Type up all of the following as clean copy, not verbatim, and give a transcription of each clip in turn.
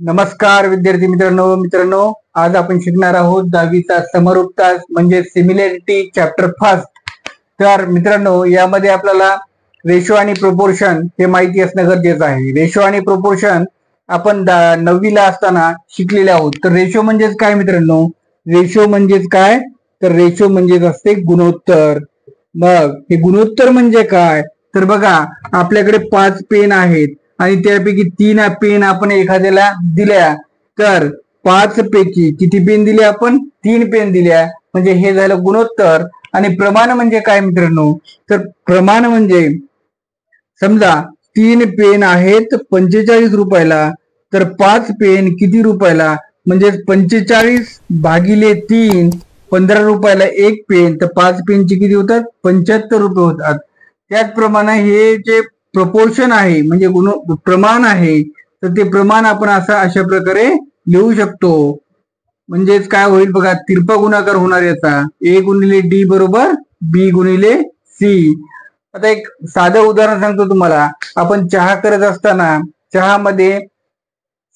नमस्कार विद्यार्थी मित्रांनो आज आपण शिकणार आहोत 10वीचा समरूप तास म्हणजे सिमिलॅरिटी चॅप्टर फर्स्ट। तर मित्रांनो यामध्ये आपल्याला रेशो आणि प्रोपोर्शन हे माहिती असणं गरजेचं आहे। रेशो आणि प्रोपोर्शन आपण 9वीला असताना शिकलेले आहोत। तर रेशो म्हणजेच काय मित्रांनो? रेशो म्हणजेच काय? तर रेशो म्हणजेच असते गुणोत्तर। मग हे गुणोत्तर म्हणजे काय? तर बघा आपल्याकडे 5 पेन आहेत आणि त्यापैकी 3 पेन आपण एखाद्याला दिल्या, तर 5 पैकी किती पेन दिले? आपण 3 पेन दिल्या, म्हणजे हे झालं गुणोत्तर। आणि प्रमाण म्हणजे काय मित्रांनो? तर प्रमाण म्हणजे समजा 3 पेन आहेत 45 रुपयाला, तर 5 पेन किती रुपयाला? म्हणजे 45 भागिले 3 15 रुपयाला एक पेन, तर 5 पेनचे किती होतात? 75 रुपये होतात। त्याचप्रमाणे हे जे प्रपोर्शन आहे म्हणजे प्रमाण आहे, तर ते प्रमाण आपण अशा प्रकारे लिहू शकतो। म्हणजेच काय होईल बघा, तिरपा गुणाकार होणार याचा ए गुणिले डी बरोबर बी गुणिले सी। आता एक साधं उदाहरण सांगतो तुम्हाला। आपण चहा करत असताना चहामध्ये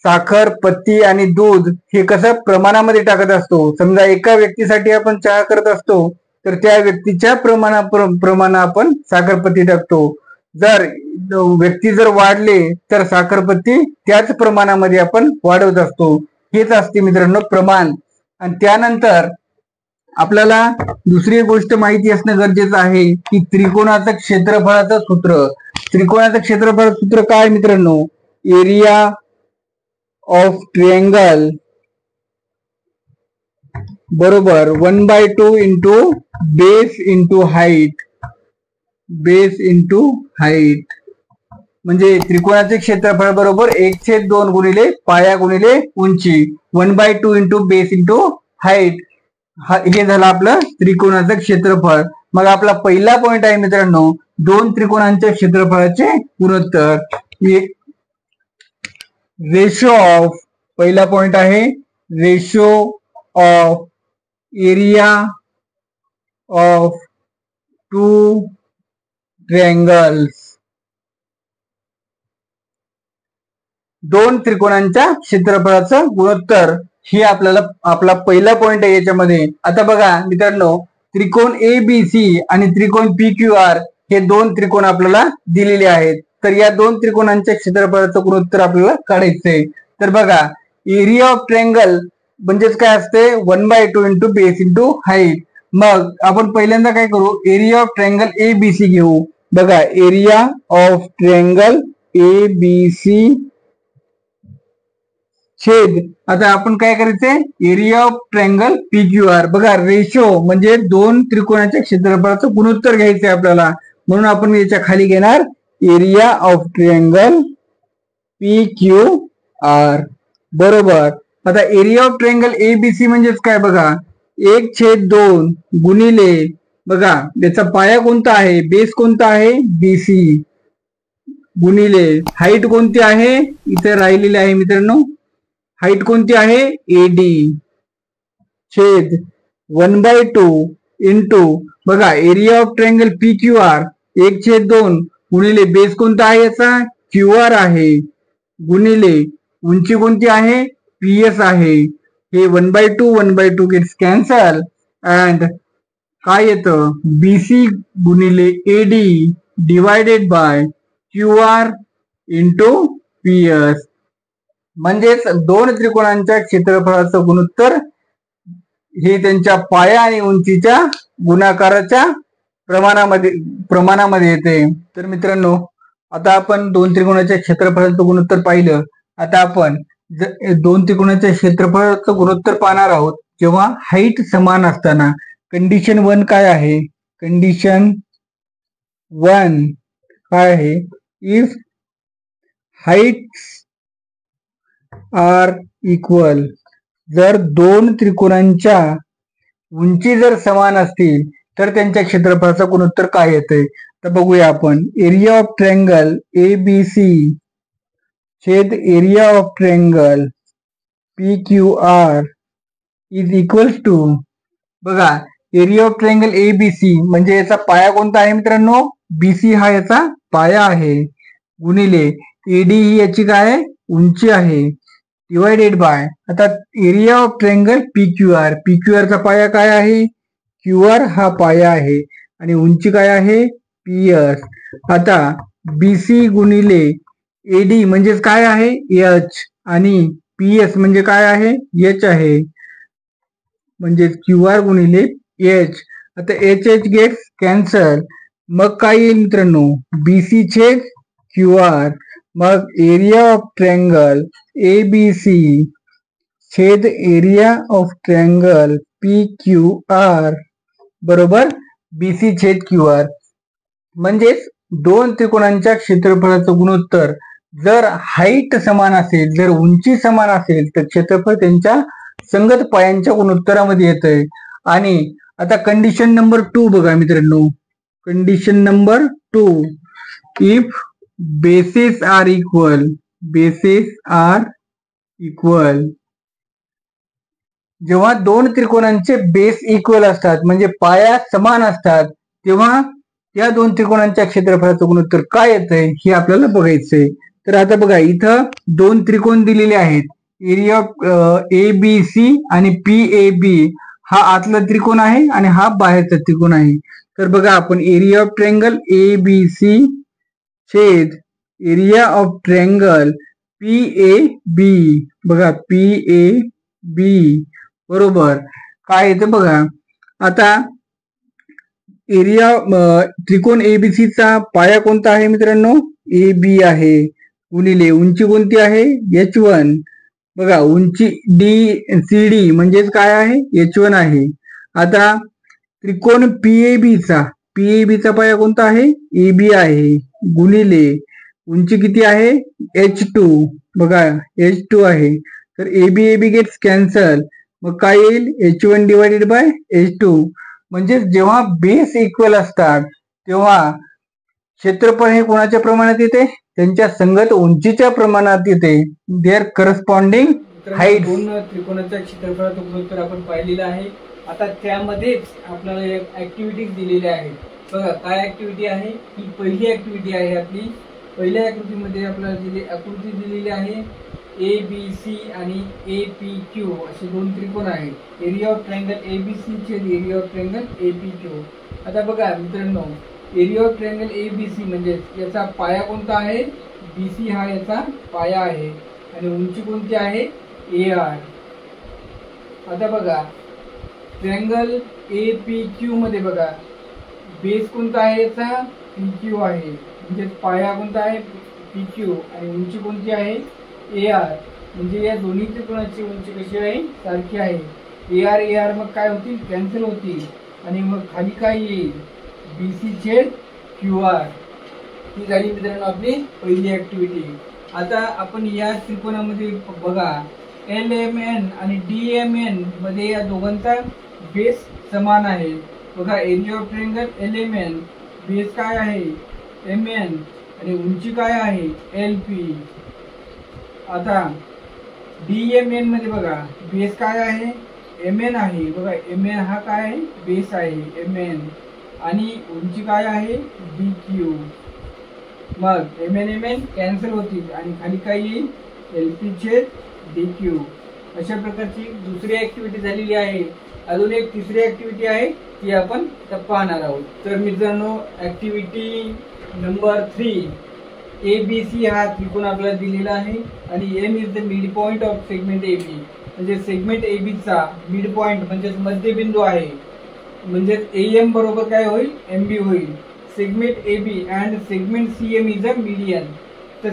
साखर, पत्ती आणि दूध हे कसं प्रमाणामध्ये टाकत असतो। समजा एका व्यक्तीसाठी आपण चहा करत असतो, तर त्या व्यक्तीच्या प्रमाणाप्रमाणे आपण साखरपत्ती टाकतो। जर व्यक्ती जर वाढले तर साखरपत्ती त्याच प्रमाणामध्ये आपण वाढवत असतो। हेच असते मित्रांनो प्रमाण। आणि त्यानंतर आपल्याला दुसरी गोष्ट माहिती असणं गरजेचं आहे की त्रिकोणाचं क्षेत्रफळाचं सूत्र। त्रिकोणाचं क्षेत्रफळाचं सूत्र काय मित्रांनो? एरिया ऑफ ट्रायंगल बरोबर 1/2 into base into height. Base into height म्हणजे त्रिकोणाचे क्षेत्रफळ बरोबर 1/2 गुणिले पाया गुणिले उंची 1/2 इंटू बेस इंटू हाईट। हे झालं आपलं त्रिकोणाचं क्षेत्रफळ। मग आपला पहिला पॉइंट आहे मित्रांनो, दोन त्रिकोणांच्या क्षेत्रफळाचे गुणोत्तर। रेशो ऑफ, पहिला पॉइंट आहे ratio of area of two triangles. दोन त्रिकोणांच्या क्षेत्रफळाचं गुणोत्तर हे आपला पहिला पॉइंट आहे याच्यामध्ये। आता बघा मित्रांनो, त्रिकोण एबीसी आणि त्रिकोण पीक्यूआर हे दोन त्रिकोण आपल्याला दिलेले आहेत। तर या दोन त्रिकोणांच्या क्षेत्रफळाचं गुणोत्तर आपल्याला काढायचंय। तर बघा एरिया ऑफ ट्रायंगल म्हणजेच काय असते? 1/2 इंटू बेस इंटू हाईट। मग आपण पहिल्यांदा काय करू? एरिया ऑफ ट्रायंगल एबीसी घेऊ। बघा एरिया ऑफ ट्रायंगल एबीसी छेद, आता आपण काय करायचंय? Area of triangle PQR. बघा रेशो म्हणजे दोन त्रिकोणाच्या क्षेत्रफळाचं गुणोत्तर घ्यायचंय आपल्याला, म्हणून आपण याच्या खाली घेणार एरिया ऑफ ट्रायंगल पीक्यूआर बरोबर। आता एरिया ऑफ ट्रायंगल एबीसी म्हणजेच काय बघा, 1/2 गुणिले, बघा याचा पाया कोणता आहे? बेस कोणता आहे? बीसी गुणिले हाईट कोणती आहे? इथे राहिलेली आहे मित्रांनो, हाईट कोणती आहे? एडी छेद 1/2 इंटू, बघा एरिया ऑफ ट्रायंगल पीक्यूआर 1/2 गुणिले बेस कोणता आहे याचा? क्यूआर आहे, गुणिले उंची कोणती आहे? पीएस आहे। हे 1/2 गेट्स कॅन्सल अँड काय येतं? बीसी गुणिले AD divided by QR into PS. म्हणजेच दोन त्रिकोणांच्या क्षेत्रफळाचं गुणोत्तर हे त्यांच्या पाया आणि उंचीच्या गुणाकाराच्या प्रमाणामध्ये येते। तर मित्रांनो आता आपण दोन त्रिकोणाच्या क्षेत्रफळाचं गुणोत्तर पाहिलं। आता आपण दोन त्रिकोणाच्या क्षेत्रफळाचं गुणोत्तर पाहणार आहोत जेव्हा हाईट समान असताना। कंडिशन 1 काय आहे? कंडिशन 1 काय आहे? इफ हाईट आर इक्वल, जर दोन त्रिकोणांच्या उंची जर समान असतील तर त्यांच्या क्षेत्रफळाचं गुणोत्तर काय येते? तर बघूया आपण। एरिया ऑफ ट्रायंगल एबीसी छेद area of triangle PQR is equals to, बघा एरिया ऑफ ट्रायंगल एबीसी म्हणजे याचा पाया कोणता आहे मित्रांनो? बीसी हा याचा पाया आहे, गुणिले एडी ही याची काय आहे? उंची आहे, डिवायडेड बाय, आता area of triangle PQR, PQR चा पाया काय आहे, QR हा पाया आहे आणि उंची काय आहे PS. आता BC गुणिले AD म्हणजे काय आहे H आणि PS म्हणजे काय आहे H आहे, म्हणजे QR गुणिले H. आता H गेट्स कॅन्सल, मग काय येईल मित्रांनो BC छेद QR, मग एरिया ऑफ ट्रायंगल ABC छेद एरिया ऑफ ट्रायंगल PQR बरोबर BC छेद QR. म्हणजेच दोन त्रिकोणांच्या क्षेत्रफळाचं गुणोत्तर जर हाईट समान असेल, जर उंची समान असेल तर क्षेत्रफळ त्यांच्या संगत पायांच्या गुणोत्तरामध्ये येतंय. आणि आता कंडिशन नंबर 2 बघा मित्रांनो, condition number 2, if bases are equal, bases are equal, जेव्हा दोन त्रिकोणांचे बेस इक्वल असतात म्हणजे पाया समान असतात तेव्हा या दोन त्रिकोणांच्या क्षेत्रफळाचं गुणोत्तर काय येतंय हे आपल्याला बघायचंय. तर आता बघा इथं दोन त्रिकोण दिलेले आहेत, एरिया ऑफ ABC आणि PAB, हा आतला त्रिकोण आहे आणि हा बाहेरचा त्रिकोण आहे. तर बघा आपण एरिया ऑफ ट्रायंगल ABC छेद एरिया ऑफ ट्रायंगल PAB, बघा PAB बरोबर काय येतं बघा. आता एरिया त्रिकोण ABC चा पाया कोणता आहे मित्रांनो AB आहे, गुणिले उंची कोणती आहे H1, बघा उंची CD म्हणजेच काय आहे H1 आहे. आता त्रिकोण PAB चा पाया कोणता आहे AB आहे, गुणिले उंची किती आहे H2, बघा H2 आहे. तर AB गेट्स कॅन्सल, मग काय येईल H1 डिवायडेड बाय H2. म्हणजे जेव्हा बेस इक्वल असतात तेव्हा क्षेत्रफळ हे कोणाच्या प्रमाणात येते, त्यांच्या संगत उंचीच्या प्रमाणात येते. Their corresponding height. दोन त्रिकोणाच्या क्षेत्रफळाचं गुणोत्तर आपण पाहिलेलं आहे. आता त्यामध्येच आपल्याला एक ऍक्टिव्हिटीज दिलेल्या आहेत. बघा काय ऍक्टिव्हिटी आहे, ही पहिली ऍक्टिव्हिटी आहे आपली. पहिल्या आकृतीमध्ये आपल्याला आकृती दिलेली आहे ABC आणि APQ असे दोन त्रिकोण आहेत. एरिया ऑफ ट्रायंगल ABC छेद एरिया ऑफ ट्रायंगल APQ. आता बघा मित्रांनो, एरिया ऑफ ट्रायंगल ABC म्हणजे याचा पाया कोणता आहे BC, हा याचा पाया आहे आणि उंची कोणती आहे AR. आता बघा ट्रायंगल APQ मध्ये बघा बेस कोणता आहे याचा PQ आहे, म्हणजे पाया कोणता आहे PQ आणि उंची कोणती आहे AR. म्हणजे या दोन्ही त्रिकोणाची उंची कशी आहे सारखी आहे. AR मग काय होतील कॅन्सल होतील आणि मग खाली काय येईल BC छेद QR. ही झाली मित्रांनो आपली पहिली ऍक्टिव्हिटी. आता आपण या त्रिकोणामध्ये बघा LMN आणि DMN मध्ये या दोघांचा बेस समान आहे. बघा area of triangle LMN base काय आहे MN आणि उंची काय आहे LP. आता DMN मध्ये बघा बेस काय आहे MN आहे, बघा MN हा काय आहे बेस आहे MN आणि उंची काय आहे DQ. मग MN कॅन्सल होतील आणि खाली काय येईल LP छेद DQ. अशा प्रकारची दुसरी ऍक्टिव्हिटी झालेली आहे. अजून एक तिसरी ऍक्टिव्हिटी आहे ती आपण पाहणार आहोत. तर मित्रांनो ऍक्टिव्हिटी नंबर 3, ABC हा त्रिकोण आपल्याला दिलेला आहे आणि M is the mid point of segment AB. म्हणजे सेगमेंट AB चा मिड पॉइंट म्हणजे मध्यबिंदू आहे. म्हणजे AM बरोबर काय होईल MB होईल. Segment AB and segment CM is a median. तर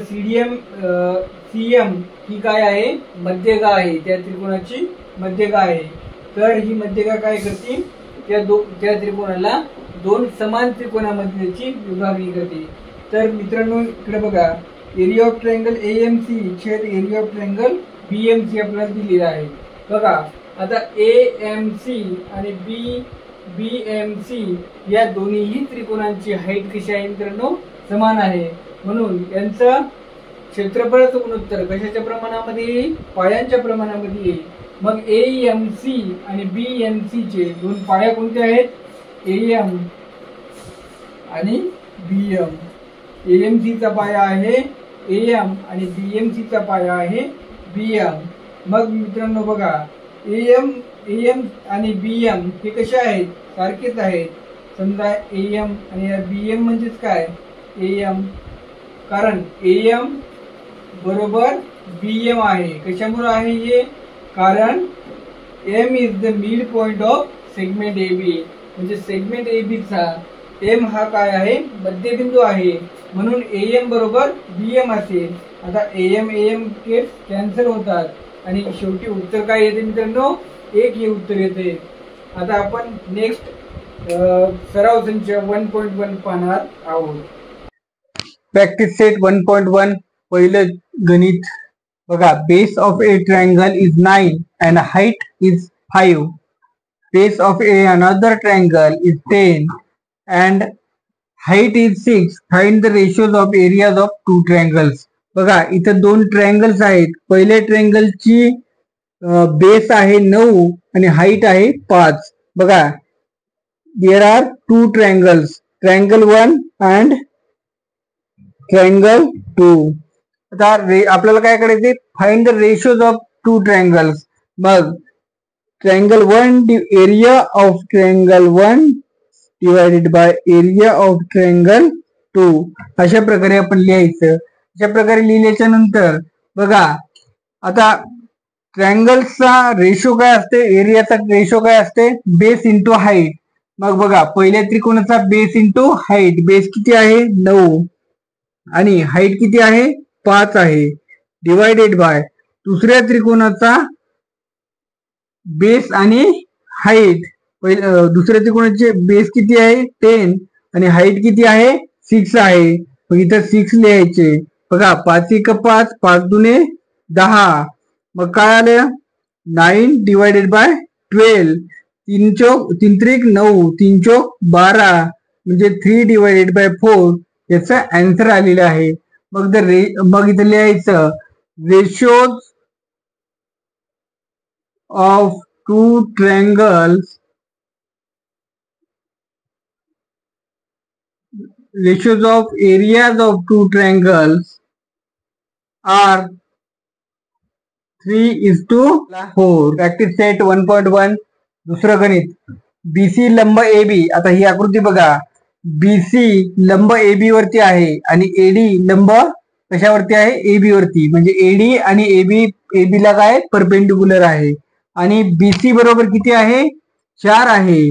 CM ही काय आहे मध्यगा आहे, त्या त्रिकोणाची मध्यगा आहे. तर ही मध्यगा काय करते त्या त्रिकोणाला दोन समान त्रिकोणामध्येची विभागणी करते. तर मित्रांनो इकडे बघा एरिया ऑफ ट्रायंगल AMC छेद एरिया ऑफ ट्रायंगल BMC आपल्याला दिलेला आहे. बघा आता AMC आणि BMC या दोन्हीही त्रिकोणांची हाईट कशी आहे मित्रांनो समान आहे. म्हणून यांचं क्षेत्रफळाचं गुणोत्तर कशाच्या प्रमाणामध्ये येईल पायांच्या प्रमाणामध्ये येईल. मग AMC आणि BMC चे दोन पाया कोणते आहेत AM आणि BM. AMC चा पाया आहे AM आणि BMC चा पाया आहे BM. मग मित्रांनो बघा, AM आणि BM हे कसे आहेत, सारखेच आहेत. समजा AM आणि BM म्हणजेच काय, AM, कारण AM बरोबर BM आहे. कशामुळे आहे हे, कारण M is the mid point of segment AB. म्हणजे सेगमेंट AB चा M हा काय आहे, मध्यबिंदू आहे. म्हणून AM बरोबर BM असेल. आता AM कॅन्सल होतात आणि शेवटी उत्तर काय येते मित्रांनो, 1 हे उत्तर येते. आता आपण नेक्स्ट सराव संच 1.1 पाहणार आहोत. प्रॅक्टिस सेट 1.1 पहिलं गणित बघा. Base of A triangle is 9 and height is 5. Base of a another triangle is 10 and height is 6. Find the ratios of areas of two triangles. बघा इथं 2 ट्रायंगल्स आहेत. पहिल्या ट्रायंगलची बेस आहे 9 आणि हाईट आहे 5. बघा, there are 2 triangles, triangle 1 and triangle 2. आता आपल्याला काय करायचे, find the ratios of 2 triangles. मग triangle 1 area of triangle 1 divided by area of triangle 2 अशा प्रकारे आपण लिहायचं. अशा प्रकारे लिहिल्याच्या नंतर बघा, आता ट्रायंगल्सचा रेशो काय असते, एरियाचा रेशो काय असते, बेस इंटू हाईट. मग बघा, पहिल्या त्रिकोणाचा बेस इंटू हाईट, बेस किती आहे 9 आणि हाईट किती आहे 5 आहे, डिवायडेड बाय दुसऱ्या त्रिकोणाचा बेस आणि हाईट. दुसऱ्या त्रिकोणाचे बेस किती आहे 10 आणि हाईट किती आहे 6 आहे. मग इथं 6 लिहायचे. बघा, 5 1 5, 5 2 10. मग काय आलं, 9 डिवायडेड बाय 12. 3 चौक 3 त्रिक 9, 3 चौक 12 म्हणजे 3 डिवायडेड बाय 4 याचा आन्सर आलेला आहे. मग इथं लिहायचं ratios of 2 triangles, ratios of areas of 2 triangles are 3:4. Practice set 1.1 दुसरं गणित. BC लंब AB. आता ही आकृती बघा, BC लंब AB वरती आहे आणि AD लंब कशावरती आहे, AB वरती. म्हणजे AD आणि AB ला काय परपेंडिक्युलर आहे. आणि BC बरोबर किती आहे 4 आहे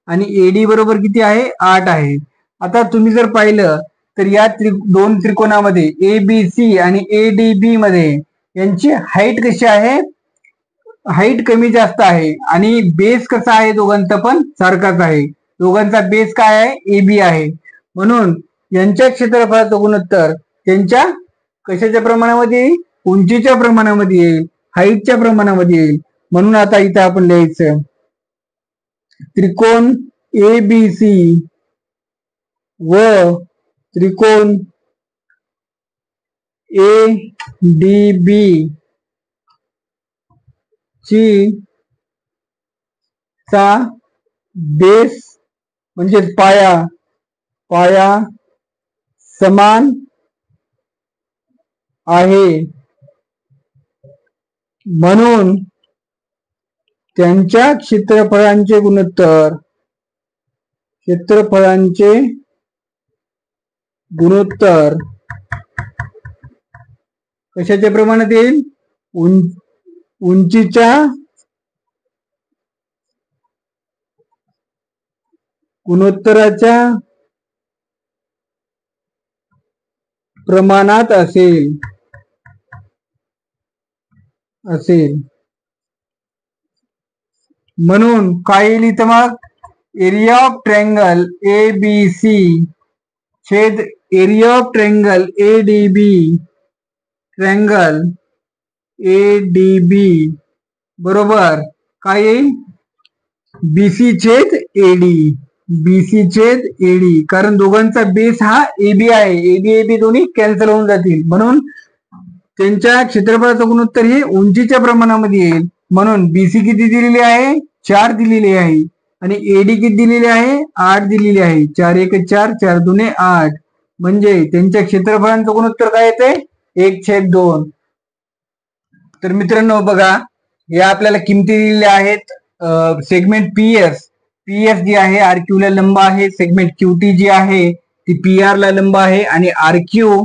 आणि AD बरोबर किती आहे 8 आहे. आता तुम्ही जर पाहिलं तर या 2 त्रिकोणामध्ये ABC आणि ADB मध्ये यांची हाईट कशी आहे, हाईट कमी जास्त आहे आणि बेस कसा आहे दोघांचा पण सारखाच आहे. दोघांचा बेस काय आहे AB आहे. म्हणून यांच्या क्षेत्रफळाचं गुणोत्तर त्यांच्या कशाच्या प्रमाणामध्ये येईल, उंचीच्या प्रमाणामध्ये येईल, हाईटच्या प्रमाणामध्ये येईल. म्हणून आता इथं आपण लिहायचं त्रिकोण ABC व त्रिकोण ADB चा बेस म्हणजे पाया समान आहे. म्हणून त्यांच्या क्षेत्रफळांचे गुणोत्तर कशाच्या प्रमाणात येईल, उंचीच्या गुणोत्तराच्या प्रमाणात असेल. म्हणून काय येईल इथं, मग एरिया ऑफ ट्रायंगल ABC छेद एरिया ऑफ ट्रायंगल ADB बरोबर काय येईल, BC छेद AD. कारण दोघांचा बेस हा AB आहे. AB दोन्ही कॅन्सल होऊन जातील. म्हणून त्यांच्या क्षेत्रफळाचं गुणोत्तर हे उंचीच्या प्रमाणामध्ये येईल. म्हणून BC किती दिलेली आहे 4 दिलेली आहे आणि AD किती दिलेली आहे 8 दिलेली आहे. 4 1 4, 4 2 8 म्हणजे त्यांच्या क्षेत्रफळांचं गुणोत्तर काय येते 1/2. तर मित्रांनो बघा, या आपल्याला किमती दिलेल्या आहेत. सेगमेंट पीएस जी आहे आरक्यू ला लंब आहे, सेगमेंट क्यूटी जी आहे ती पीआर ला लंब आहे, आणि आरक्यू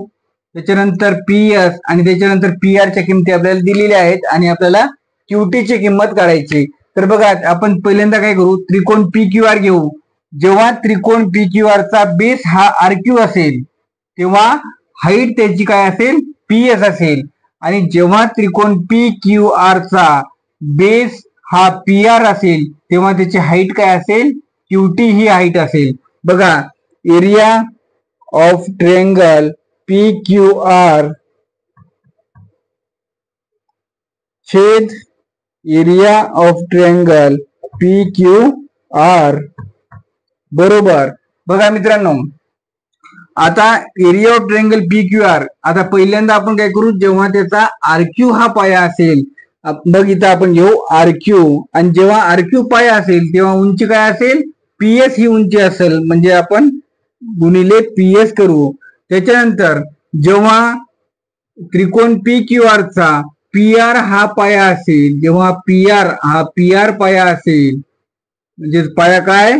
त्याच्यानंतर पीएस आणि त्याच्यानंतर पीआर च्या किमती आपल्याला दिलेल्या आहेत आणि आपल्याला क्यूटी ची किंमत काढायची. तर बघा, आपण पहिल्यांदा काय करू, त्रिकोण पी क्यू आर घेऊ. जेव्हा त्रिकोण पी क्यू आर चा बेस हा आरक्यू असेल तेव्हा हाईट त्याची काय असेल, पीएस असेल. आणि जेव्हा त्रिकोण पी क्यू आर चा बेस हा पी आर असेल तेव्हा त्याची हाईट काय असेल, क्यूटी ही हाईट असेल. बघा, area of triangle P Q R छेद area of triangle P Q R बरोबर. बघा मित्रांनो, आता area of triangle P Q R, आता पहिल्यांदा आपण काय करू, जेव्हा त्याचा आरक्यू हा पाया असेल, बघ इथं आपण घेऊ आरक्यू, आणि जेव्हा आरक्यू पाया असेल तेव्हा उंची काय असेल, पीएस ही उंची असेल, म्हणजे आपण गुणिले पीएस करू. त्याच्यानंतर जेव्हा त्रिकोण पी क्यू आर चा पी आर हा पाया असेल, जेव्हा पी आर पाया असेल, म्हणजे पाया काय,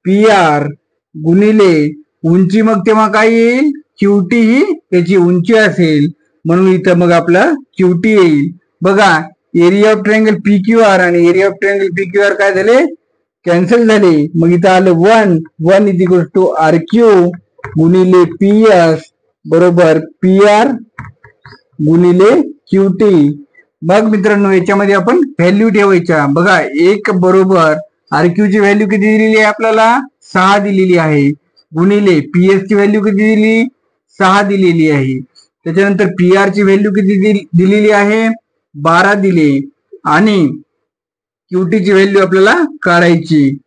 पी आर गुणिले उंची, मग तेव्हा काय येईल, क्यूटी ही त्याची उंची असेल, म्हणून इथं मग आपलं क्यूटी येईल. बघा, area of triangle P Q R आणि area of triangle P Q R काय झाले, कॅन्सल झाले. मग इथं आलं 1 is equal to R Q गुणिले पी एस बरोबर पी आर गुणिले क्यूटी. मग मित्रांनो, याच्यामध्ये आपण व्हॅल्यू ठेवायच्या. बघा, एक बरोबर आरक्यू ची व्हॅल्यू किती दिलेली आहे आपल्याला, 6 दिलेली आहे, गुणिले पीएस ची व्हॅल्यू किती दिली, 6 दिलेली आहे. त्याच्यानंतर पी आर ची व्हॅल्यू किती दिलेली आहे, 12 दिली, आणि क्यूटी ची व्हॅल्यू आपल्याला काढायची.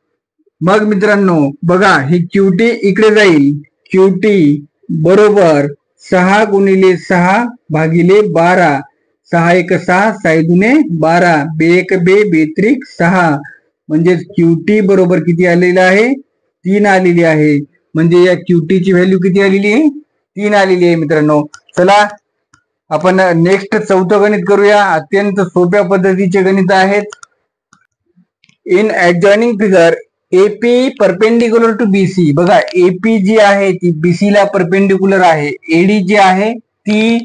मग मित्रांनो बघा, ही क्यूटी इकडे जाईल, क्यूटी बरोबर 6 गुणिले 6 भागिले 12, 6 एक 6, 6 दुने 12, बे एक बे, बेत्रिक 6, म्हणजे क्यूटी बरोबर किती आलेलं आहे, 3 आलेली आहे. म्हणजे या क्यूटी ची व्हॅल्यू किती आलेली आहे, 3 आलेली आहे. मित्रांनो चला आपण नेक्स्ट चौथं गणित करूया. अत्यंत सोप्या पद्धतीचे गणित आहेत. In adjoining figure AP perpendicular to BC. बघा, एपी जी आहे ती बीसी ला परपेंडिक्युलर आहे, एडी जी आहे ती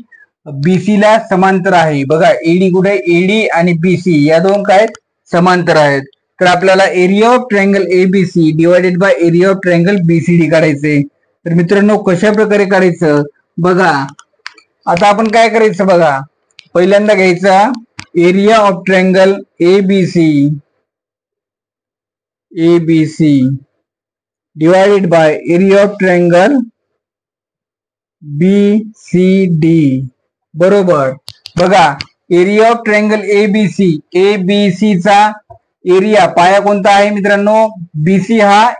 बीसी ला समांतर आहे. बघा, एडी कुठे, एडी आणि बीसी या दोन काय समांतर आहेत. तर आपल्याला area of triangle ABC divided by area of triangle BCD काढायचे. तर मित्रांनो, कशा प्रकारे काढायचं बघा, आता आपण काय करायचं बघा, पहिल्यांदा घ्यायचा area of triangle ABC divided by area of triangle BCD बरोबर. बघा, एरिया ऑफ ट्रायंगल एबीसी चा एरिया पाया कोणता आहे मित्रांनो, बीसी हा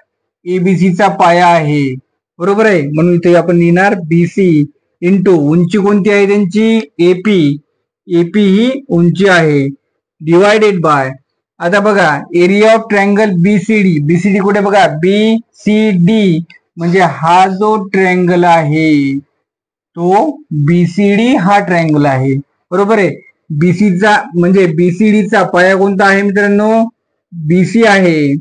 एबीसी चा पाया आहे, बरोबर आहे. म्हणून इथे आपण लिहिणार बीसी इंटू उंची कोणती आहे त्यांची, एपी ही उंची आहे, डिवायडेड बाय. आता बघा, एरिया ऑफ ट्रायंगल बीसीडी कुठे, बघा बीसीडी म्हणजे हा जो ट्रायंगल आहे तो बीसीडी हा ट्रायंगल आहे, बरोबर आहे. बीसीचा म्हणजे बीसीडीचा पाया कोणता आहे मित्रांनो, बीसी आहे,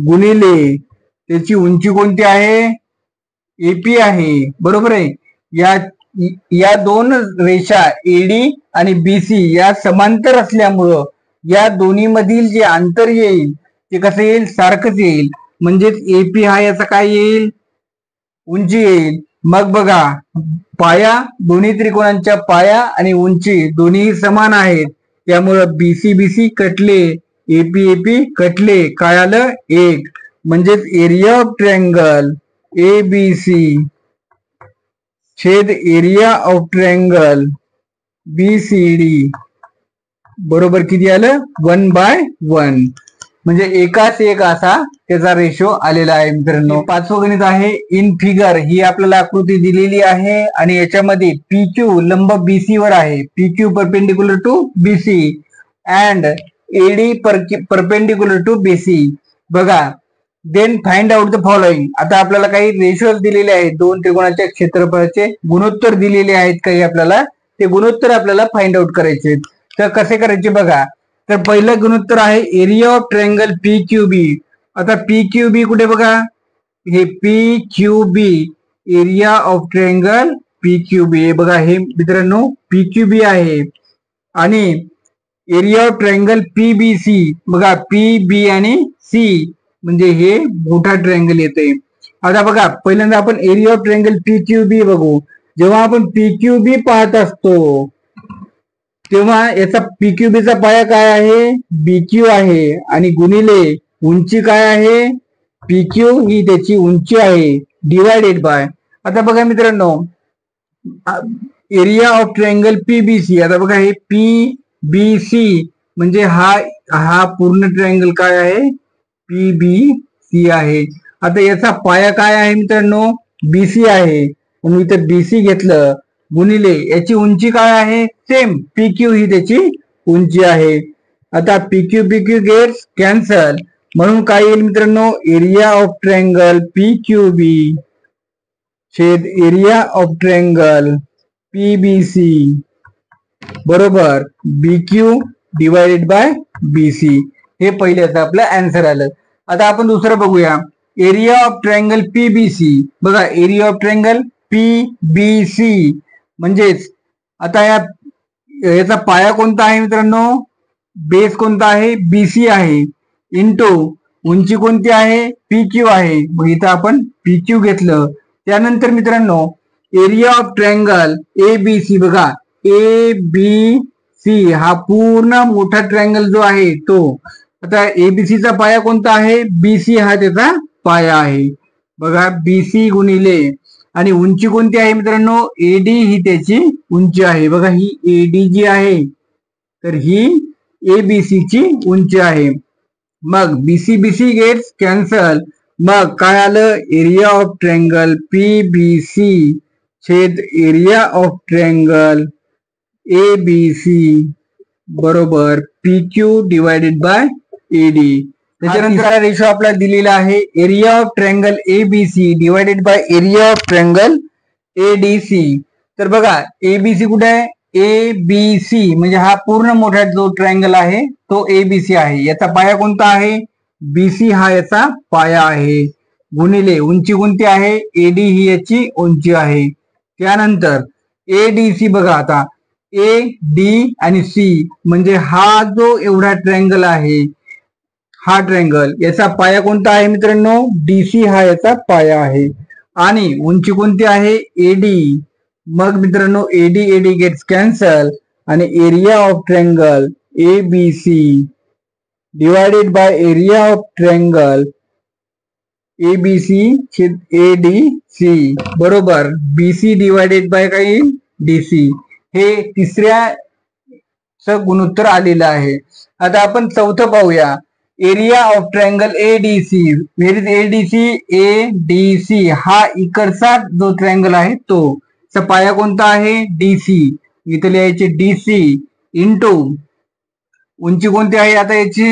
गुणिले त्याची उंची कोणती आहे, एपी आहे, बरोबर आहे. या दोन रेषा एडी आणि बीसी या समांतर असल्यामुळं या दोन्ही मधील जे अंतर येईल ते कसं येईल, सारखंच येईल. म्हणजेच एपी हा याचा काय येईल, उंची येईल. मग बघा, पाया दोन्ही त्रिकोणांच्या पाया आणि उंची दोन्ही समान आहेत, त्यामुळं बीसी कटले, एपी कटले, काय आलं 1. म्हणजेच एरिया ऑफ ट्रायंगल एबीसी छेद एरिया ऑफ ट्रायंगल बीसीडी बरोबर किती आलं, 1/1. म्हणजे एकाच एक असा त्याचा रेशो आलेला आहे. मित्रांनो, पाचवं गणित आहे इन फिगर. ही आपल्याला आकृती दिलेली आहे आणि याच्यामध्ये पीक्यू लंब बीसी वर आहे, PQ perpendicular to BC and AD perpendicular to BC. बघा, then find out the following. आता आपल्याला काही रेशोज दिलेले आहेत, दोन त्रिकोणाच्या क्षेत्रफळाचे गुणोत्तर दिलेले आहेत काही आपल्याला, ते गुणोत्तर आपल्याला फाइंड आउट करायचे. तर कसे करायचे बघा. तर पहिलं गुणोत्तर आहे area of triangle P Q B. आता पी क्यू बी कुठे बघा, हे P Q B area of triangle P Q B हे बघा, हे मित्रांनो पी क्यू बी आहे. आणि area of triangle P B C बघा, पी बी आणि सी म्हणजे हे मोठा ट्रायंगल येते. आता बघा पहिल्यांदा आपण area of triangle P Q B बघू. जेव्हा आपण पी क्यू बी पाहत असतो तेव्हा याचा पी क्यू बी चा पाया काय आहे, बी क्यू आहे. आणि गुणिले उंची काय आहे, पी क्यू ही त्याची उंची आहे, डिवायडेड बाय. आता बघा मित्रांनो area of triangle P B C. आता बघा हे पी बी सी म्हणजे हा पूर्ण ट्रायंगल काय आहे, पी बी सी आहे. आता याचा पाया काय आहे मित्रांनो, बीसी आहे. म्हणून इथं बीसी घेतलं गुणिले याची उंची काय आहे, सेम पी क्यू ही त्याची उंची आहे. आता पी क्यू गेट्स कॅन्सल म्हणून काय येईल मित्रांनो, area of triangle P Q B छेद area of triangle P B C बरोबर B Q divided by B C. हे पहिल्याचं आपलं आन्सर आलं. आता आपण दुसरं बघूया area of triangle P B C. बघा area of triangle P B C म्हणजेच आता याचा पाया कोणता आहे मित्रांनो, बेस कोणता आहे, बीसी आहे. इंटू उंची कोणती आहे, पी क्यू आहे. मग इथं आपण पी क्यू घेतलं. त्यानंतर मित्रांनो area of triangle A B C बघा, ए बी सी हा पूर्ण मोठा ट्रायंगल जो आहे तो. आता एबीसी चा पाया कोणता आहे, बीसी हा त्याचा पाया आहे. बघा बीसी गुणिले आणि उंची कोणती आहे मित्रांनो, एडी ही त्याची उंची आहे. बघा ही एडी जी आहे तर ही एबीसी ची उंची आहे. मग बीसी बीसी गेट्स कॅन्सल. मग काय आलं, area of triangle P B C छेद area of triangle A B C बरोबर P Q divided by AD. त्याच्यानंतर रेशो आपल्याला दिलेला आहे area of triangle A B C divided by area of triangle A D C. तर बघा ABC कुठे आहे, ए बी सी म्हणजे हा पूर्ण मोठा जो ट्रायंगल आहे तो एबीसी आहे. याचा पाया कोणता आहे, बीसी हा याचा पाया आहे. गुणिले उंची कोणती आहे, एडी ही याची उंची आहे. त्यानंतर एडीसी बघा, आता ए डी आणि सी म्हणजे हा जो एवढा ट्रायंगल आहे, हा ट्रायंगल याचा पाया कोणता आहे मित्रांनो, डीसी हा याचा पाया आहे. आणि उंची कोणती आहे, एडी. मग मित्रांनो एडी एडी गेट्स कॅन्सल आणि area of triangle A B C divided by area of triangle A B C छेद ए डी सी बरोबर बीसी डिवायडेड बाय काय, डीसी. हे तिसऱ्या गुणोत्तर आलेलं आहे. आता आपण चौथं पाहूया area of triangle A D C. A D C हा इकडचा जो ट्रायंगल आहे तो पाया कोणता आहे, डीसी. इथे लिहायचे डीसी इंटू उंची कोणती आहे आता याची,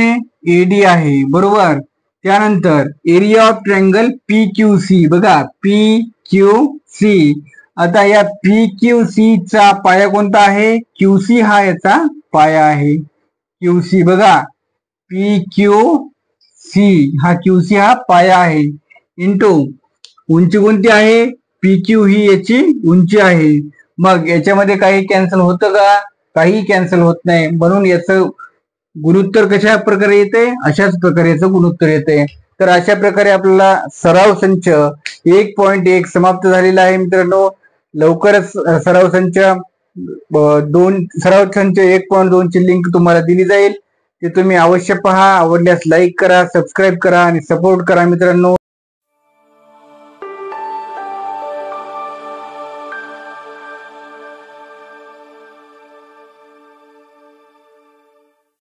एडी आहे बरोबर. त्यानंतर area of triangle P Q C बघा, पी क्यू सी. आता या पी क्यू सी चा पाया कोणता आहे, क्यूसी हा याचा पाया आहे. क्यूसी बघा पी क्यू सी हा क्यूसी हा पाया आहे. इंटू उंची कोणती आहे, पी क्यू ही याची उंची आहे. मग याच्यामध्ये काही कॅन्सल होतं का, काही कॅन्सल होत नाही. म्हणून याचं गुणोत्तर कशा प्रकारे येते, अशाच प्रकारे याचं गुणोत्तर येते. तर अशा प्रकारे आपल्याला सराव संच 1.1 समाप्त झालेला आहे मित्रांनो. लवकरच सराव संच 1.2 ची लिंक तुम्हाला दिली जाईल. ते तुम्ही अवश्य पहा. आवडल्यास लाईक करा, सबस्क्राईब करा आणि सपोर्ट करा मित्रांनो.